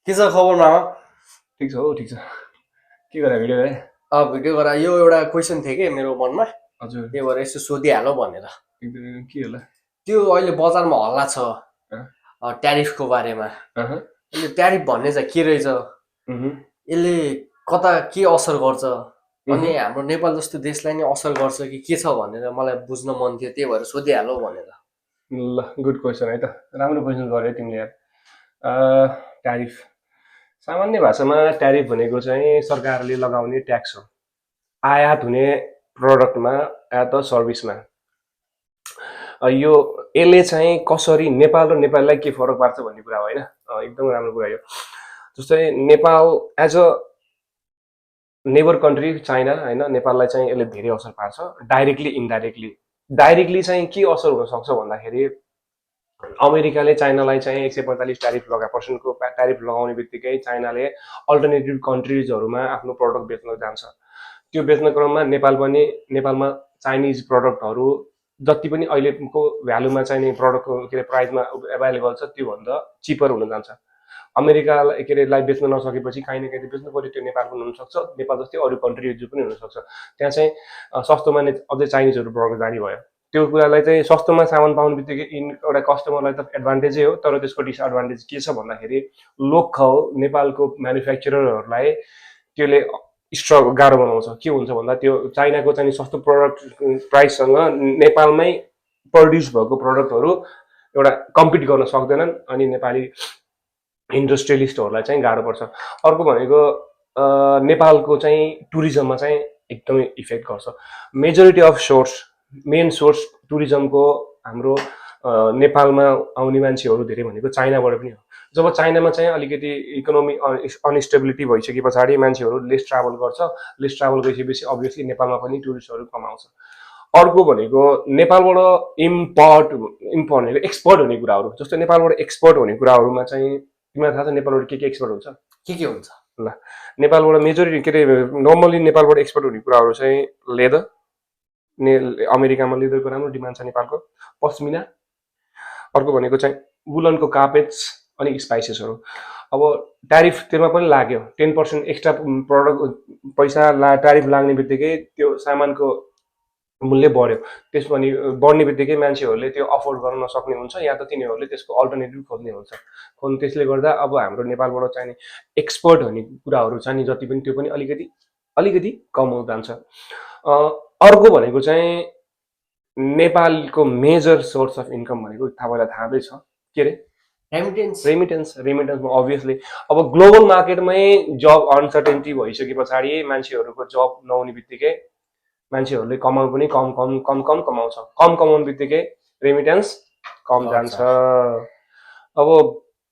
के छ खबर मामा? ठिक छ हो ठिक छ के गरे भिडियो गरे भिडियो गरा यो एउटा क्वेसन थियो कि मेरो मनमा, हजुर त्यही भएर यसो सोधिहालौँ भनेर। एकदम के होला त्यो अहिले बजारमा हल्ला छ अँ? ट्यारिफको बारेमा। अहँ, यो ट्यारिफ भन्ने चाहिँ के रहेछ, उहुँ, यसले कता के असर गर्छ, अनि उहुँ। हाम्रो नेपाल जस्तो देशलाई नै असर गर्छ कि के छ भनेर मलाई बुझ्न मन थियो, त्यही भएर सोधिहालौँ भनेर। ल गुड क्वेसन है त राम्रो क्वेसन गर्यो तिमीले यार ट्यारिफ सामान्य भाषामा ट्यारिफ भनेको चाहिँ सरकारले लगाउने ट्याक्स हो आयात हुने प्रडक्टमा या त सर्भिसमा यो यसले चाहिँ कसरी नेपाल र नेपाललाई के फरक पार्छ भन्ने कुरा हो होइन एकदम राम्रो कुरा यो जस्तै Nepal as a neighbour country China होइन नेपाललाई चाहिँ यसले धेरै असर पार्छ डाइरेक्टली इन्डाइरेक्टली डाइरेक्टली चाहिँ के असर हुनसक्छ भन्दाखेरि अमेरिकाले चाइनालाई चाहिँ 145 ट्यारिफ पर्सेन्टको ट्यारिफ लगाउने बित्तिकै चाइनाले अल्टरनेटिभ कन्ट्रिजहरूमा आफ्नो प्रडक्ट बेच्न जान्छ त्यो बेच्ने क्रममा नेपालमा चाइनिज प्रडक्टहरू जति पनि अहिलेको भ्यालुमा चाहिने प्रडक्टको के अरे प्राइसमा एभाइलेबल छ त्योभन्दा चिपर हुन जान्छ अमेरिकालाई के अरे लाई बेच्न नसकेपछि काहीँ न काहीँ बेच्नु पऱ्यो त्यो नेपालको हुनसक्छ नेपाल जस्तै अरू कन्ट्रिज पनि हुनसक्छ त्यहाँ चाहिँ सस्तोमा नै अझै चाइनिजहरू प्रडक्ट जारी भयो त्यो कुरालाई चाहिँ सस्तोमा सामान पाउने बित्तिकै एउटा कस्टमरलाई त एडभान्टेजै हो तर त्यसको डिसएडभान्टेज के छ भन्दाखेरि लोकल नेपालको म्यानुफ्याक्चररहरूलाई त्यसले स्ट्रगल गाह्रो बनाउँछ के हुन्छ भन्दा त्यो चाइनाको चाहिँ सस्तो प्रडक्ट प्राइससँग नेपालमै प्रड्युस भएको प्रडक्टहरू एउटा कम्पिट गर्न सक्दैनन् अनि नेपाली इन्डस्ट्रियलिस्टहरूलाई चाहिँ गाह्रो पर्छ अर्को भनेको नेपालको चाहिँ टुरिज्ममा चाहिँ एकदमै इफेक्ट गर्छ majority of source main source टुरिज्मको हाम्रो नेपालमा आउने मान्छेहरू धेरै भनेको चाइनाबाट पनि हो जब चाइनामा चाहिँ अलिकति इकोनोमी अनस्टेबिलिटी भइसके पछाडि मान्छेहरू लेस ट्राभल गर्छ लेस ट्राभल गइसकेपछि अभियसली नेपालमा पनि टुरिस्टहरू कम आउँछ अर्को भनेको नेपालबाट इम्पोर्ट भनेको एक्सपोर्ट हुने कुराहरू जस्तो नेपालबाट एक्सपोर्ट हुने कुराहरूमा चाहिँ तिमीलाई थाहा छ नेपालबाट के एक्सपोर्ट हुन्छ के हुन्छ? ल नेपालबाट मेजोरिटी के अरे नर्मली नेपालबाट एक्सपोर्ट हुने कुराहरू चाहिँ लेदर अमेरिकामा लेदरको राम्रो डिमान्ड छ नेपालको पस्मिना अर्को भनेको चाहिँ वुलनको कार्पेट्स अनि स्पाइसेसहरू अब ट्यारिफ त्यसमा पनि लाग्यो 10% एक्स्ट्रा प्रडक्ट पैसा ट्यारिफ लाग्ने बित्तिकै त्यो सामानको मूल्य बढ्यो त्यस पनि बढ्ने बित्तिकै मान्छेहरूले त्यो अफोर्ड गर्न नसक्ने हुन्छ या त तिनीहरूले त्यसको अल्टरनेटिभ खोज्ने हुन्छ त्यसले गर्दा अब हाम्रो नेपालबाट चाहिने एक्सपोर्ट हुने कुराहरू छ नि जति पनि त्यो पनि अलिकति कम हुन जान्छ अर्को भनेको चाहिँ नेपालको मेजर सोर्स अफ इन्कम भनेको तपाईँलाई थाहा छ के अरे रेमिटेन्समा अभियसली अब ग्लोबल मार्केटमै जब अनसर्टेन्टी भइसके पछाडि मान्छेहरूको जब नहुने बित्तिकै मान्छेहरूले कमाउनु पनि कम कमाउँछ कम कमाउनु बित्तिकै रेमिटेन्स कम जान्छ अब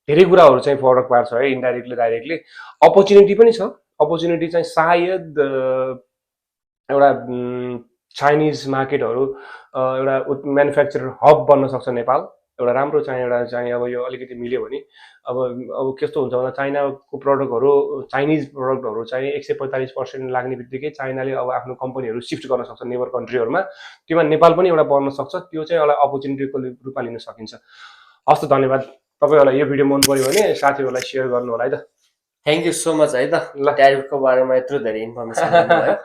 धेरै कुराहरू चाहिँ फरक पार्छ है इन्डाइरेक्टली डाइरेक्टली अपर्च्युनिटी पनि छ अपर्च्युनिटी चाहिँ सायद एउटा चाइनिज मार्केटहरू एउटा म्यानुफ्याक्चरर हब बन्न सक्छ नेपाल एउटा राम्रो चाहिँ एउटा चाहिँ अब यो अलिकति मिल्यो भने अब कस्तो हुन्छ भन्दा चाइनाको प्रडक्टहरू चाइनिज प्रडक्टहरू चाहिँ 145% लाग्ने बित्तिकै चाइनाले अब आफ्नो कम्पनीहरू सिफ्ट गर्न सक्छ नेबर कन्ट्रीहरूमा त्योमा नेपाल पनि एउटा बन्न सक्छ त्यो चाहिँ एउटा अपर्च्युनिटीको रूपमा लिन सकिन्छ हस् त धन्यवाद तपाईँहरूलाई यो भिडियो मन पर्यो भने साथीहरूलाई सेयर गर्नु होला है त थ्याङ्क यू सो मच है त ल ट्यारिफको बारेमा यत्रो धेरै इन्फर्मेसन दिनुभयो